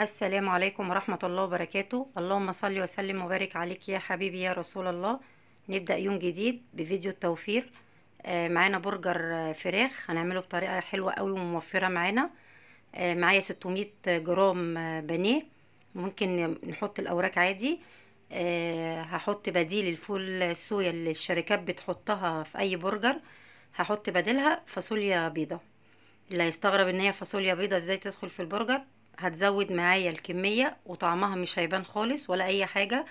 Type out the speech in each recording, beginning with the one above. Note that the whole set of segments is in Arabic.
السلام عليكم ورحمة الله وبركاته. اللهم صل وسلم وبارك عليك يا حبيبي يا رسول الله. نبدأ يوم جديد بفيديو التوفير. معانا برجر فراخ هنعمله بطريقة حلوة قوي وموفرة معانا. معايا 600 جرام بانيه. ممكن نحط الأوراق عادي. هحط بديل الفول الصويا اللي الشركات بتحطها في أي برجر. هحط بديلها فاصوليا بيضة. اللي هيستغرب ان هي فاصوليا بيضة ازاي تدخل في البرجر، هتزود معايا الكمية وطعمها مش هيبان خالص ولا اي حاجة.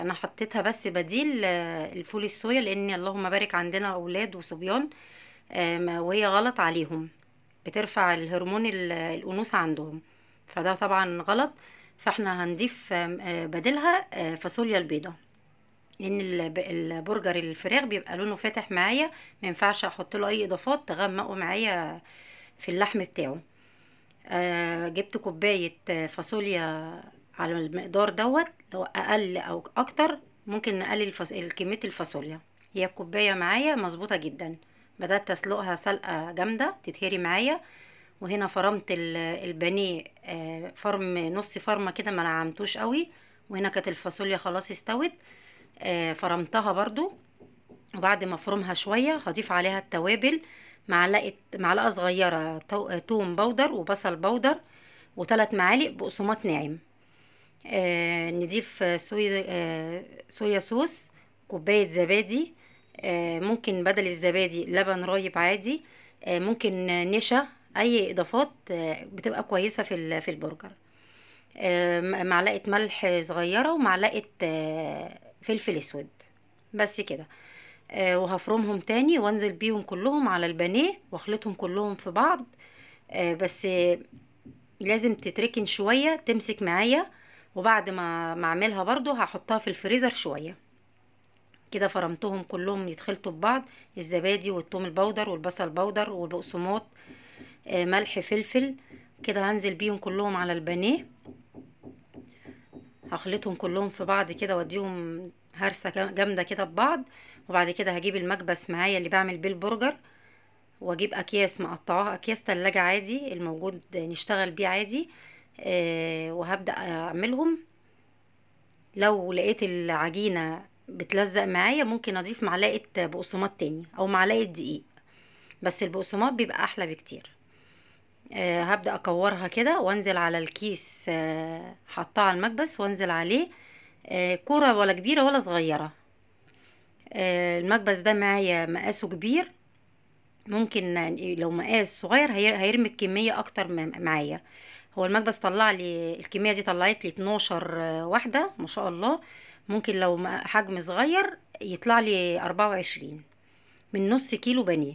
انا حطيتها بس بديل الفول الصويا، لان اللهم بارك عندنا اولاد وصبيان. وهي غلط عليهم، بترفع الهرمون الانوثة عندهم، فده طبعا غلط. فاحنا هنضيف بديلها فاصوليا البيضة، لان البرجر الفراخ بيبقى لونه فاتح معايا، ما ينفعش احط له اي اضافات تغمقه معايا في اللحم بتاعه. جبت كوباية فاصوليا على المقدار دوت، لو اقل او اكتر ممكن نقلل كمية الفاصوليا. هي الكوباية معايا مظبوطة جدا. بدأت اسلقها سلقة جامدة تتهري معايا. وهنا فرمت البانيه فرم نص فرمة كده، ما نعمتوش قوي. وهنا كانت الفاصوليا خلاص استوت. فرمتها برضو. وبعد ما افرمها شوية هضيف عليها التوابل. معلقة صغيرة توم بودر وبصل بودر، وثلاث معالق بقسماط ناعم. نضيف صويا صوص، كوباية زبادي. ممكن بدل الزبادي لبن رايب عادي. ممكن نشا. اي اضافات بتبقى كويسة في البرجر. معلقة ملح صغيرة ومعلقة فلفل اسود. بس كده. وهفرمهم تاني وانزل بيهم كلهم على البانيه واخلطهم كلهم في بعض. بس لازم تتركن شوية تمسك معايا. وبعد ما اعملها برضو هحطها في الفريزر شوية كده. فرمتهم كلهم يتخلطوا ببعض، الزبادي والثوم البودر والبصل بودر والبقسماط، ملح فلفل. كده هنزل بيهم كلهم على البانيه، هخلطهم كلهم في بعض كده واديهم هرسة جامدة كده ببعض. وبعد كده هجيب المكبس معايا اللي بعمل بيه البرجر، واجيب اكياس مقطعاها، اكياس تلاجة عادي الموجود نشتغل بيه عادي. وهبدأ اعملهم. لو لقيت العجينة بتلزق معايا ممكن اضيف معلقة بقسماط تاني او معلقة دقيق، بس البقسماط بيبقى احلى بكتير. هبدأ اكورها كده وانزل على الكيس، حطها على المكبس وانزل عليه. كرة ولا كبيرة ولا صغيرة. المكبس ده معايا مقاسه كبير. ممكن لو مقاس صغير هيرمي الكمية اكتر معايا. هو المكبس طلع لي الكمية دي، طلعت لي 12 واحدة ما شاء الله. ممكن لو حجم صغير يطلع لي 24 من نص كيلو بانيه.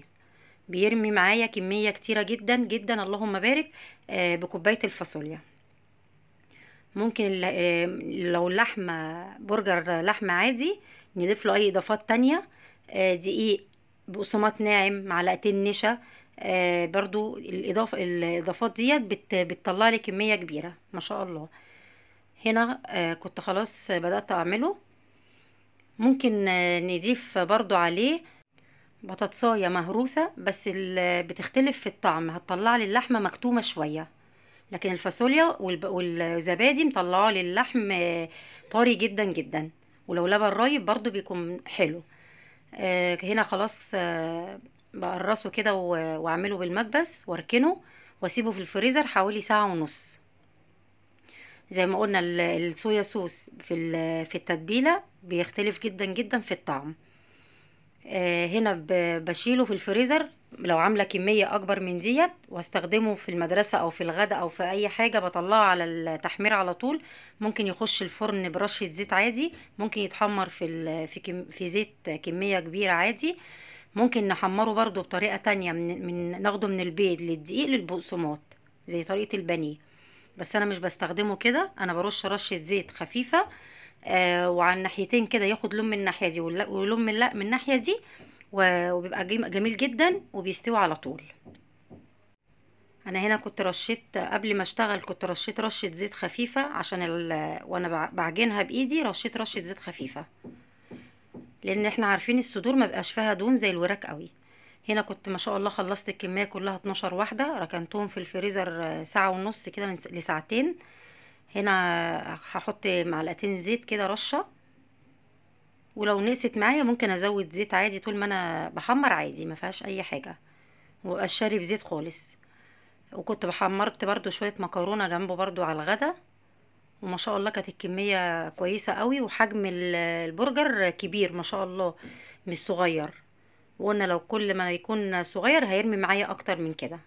بيرمي معايا كمية كتيرة جدا جدا اللهم بارك. بكوباية الفاصوليا. ممكن لو اللحمة برجر لحمة عادي نضيف له اي اضافات تانية. دقيق، بقسماط ناعم، معلقتين نشا. برضو الاضافات ديت بتطلع لي كمية كبيرة ما شاء الله. هنا كنت خلاص بدأت اعمله. ممكن نضيف برضو عليه بطاطساية مهروسة، بس بتختلف في الطعم، هتطلع لي اللحمة مكتومة شوية. لكن الفاصوليا والزبادي مطلعه لي اللحم طري جدا جدا. ولو لبن رايب برضو بيكون حلو. هنا خلاص بقرصه كده واعمله بالمكبس واركنه واسيبه في الفريزر حوالي ساعة ونص. زي ما قلنا الصويا صوص في التتبيلة بيختلف جدا جدا في الطعم. هنا بشيله في الفريزر لو عامله كميه اكبر من ديت، واستخدمه في المدرسه او في الغداء او في اي حاجه، بطلعه على التحمير على طول. ممكن يخش الفرن برشه زيت عادي، ممكن يتحمر في زيت كميه كبيره عادي. ممكن نحمره برضو بطريقه تانية، ناخده من البيض للدقيق للبقسماط زي طريقه البانيه. بس انا مش بستخدمه كده، انا برش رشه زيت خفيفه. وعلى الناحيتين كده ياخد لون من الناحيه دي ولون من الناحيه دي. وبيبقى جميل جدا وبيستوي على طول. انا هنا كنت رشيت قبل ما اشتغل، كنت رشيت رشه زيت خفيفه عشان وانا بعجنها بايدي رشيت رشه زيت خفيفه، لان احنا عارفين الصدور ما بقاش فيها دهون زي الوراك قوي. هنا كنت ما شاء الله خلصت الكميه كلها 12 واحده، ركنتهم في الفريزر ساعه ونص كده لساعتين. هنا هحط معلقتين زيت كده رشه، ولو نقصت معايا ممكن ازود زيت عادي، طول ما انا بحمر عادي ما فيهاش اي حاجه، ومبقاش شارب زيت خالص. وكنت بحمرت برضو شويه مكرونه جنبه برضو على الغدا، وما شاء الله كانت الكميه كويسه قوي، وحجم البرجر كبير ما شاء الله مش صغير. وقلنا لو كل ما يكون صغير هيرمي معايا اكتر من كده،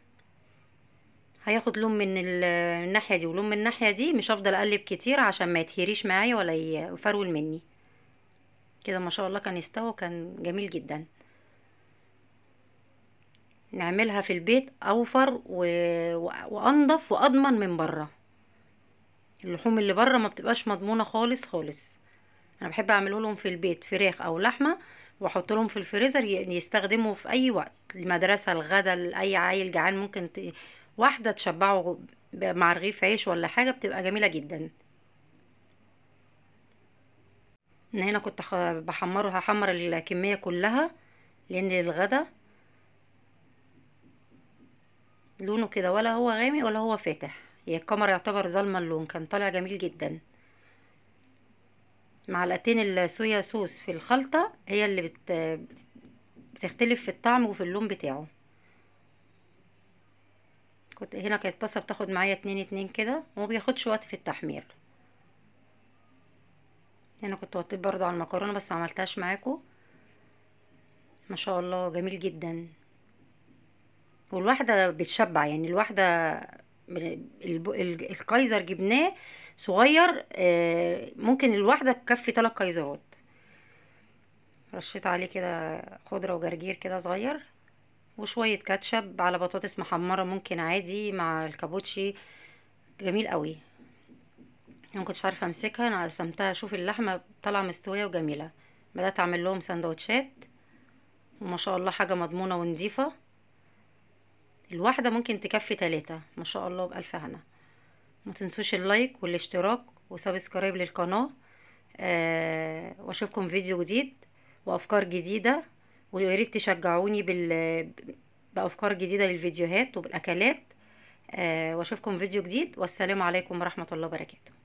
هياخد لون من الناحيه دي ولون من الناحيه دي، مش هفضل اقلب كتير عشان ما يتهريش معايا ولا يفرول مني. كده ما شاء الله كان يستوى وكان جميل جدا. نعملها في البيت اوفر وانضف واضمن من بره. اللحوم اللي بره ما بتبقاش مضمونه خالص خالص. انا بحب اعمله لهم في البيت فراخ او لحمه، واحط لهم في الفريزر يستخدموا في اي وقت، المدرسه، الغدا، لاي عيل جعان ممكن واحده تشبعه مع رغيف عيش ولا حاجه، بتبقى جميله جدا. ان هنا كنت هحمر الكميه كلها لان للغدا لونه كده ولا هو غامق ولا هو فاتح، هي الكاميرا يعتبر ظالمه اللون، كان طالع جميل جدا. معلقتين الصويا صوص في الخلطه هي اللي بتختلف في الطعم وفي اللون بتاعه. كنت هنا كانت الطاسه بتاخد معايا 2 كده، وما بياخدش وقت في التحمير. هنا كنت وطيت برضو على المكرونه بس عملتهاش معاكم. ما شاء الله جميل جدا، والواحده بتشبع يعني. الواحده الكايزر جبناه صغير، ممكن الواحده تكفي 3 كايزرات. رشيت عليه كده خضره وجرجير كده صغير، وشويه كاتشب على بطاطس محمره ممكن عادي مع الكابوتشي، جميل قوي. انا مكنتش عارفه امسكها، انا قسمتها اشوف اللحمه طالعه مستويه وجميله. بدات اعمل لهم سندوتشات، وما شاء الله حاجه مضمونه ونظيفه. الواحده ممكن تكفي 3 ما شاء الله، بألف هنا. ما تنسوش اللايك والاشتراك وسبسكرايب للقناه. واشوفكم فيديو جديد وافكار جديده، وياريت تشجعوني بافكار جديده للفيديوهات وبالاكلات. واشوفكم فيديو جديد، والسلام عليكم ورحمه الله وبركاته.